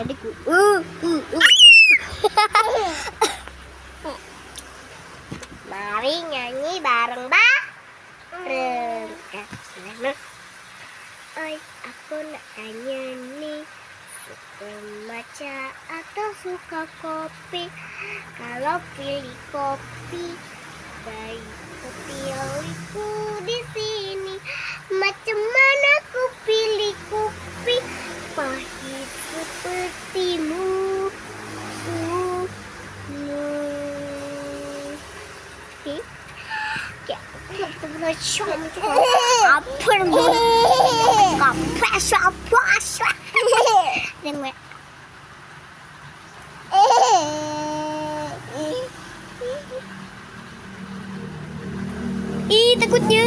adikku. Mari nyanyi bareng-bareng. Oi, aku nak tanya nih, suka matcha atau suka kopi? Kalau pilih kopi, baikku pilihku di sini. Macam mana ku pilih kopi? Pahit sepertimu. Ih, takutnya.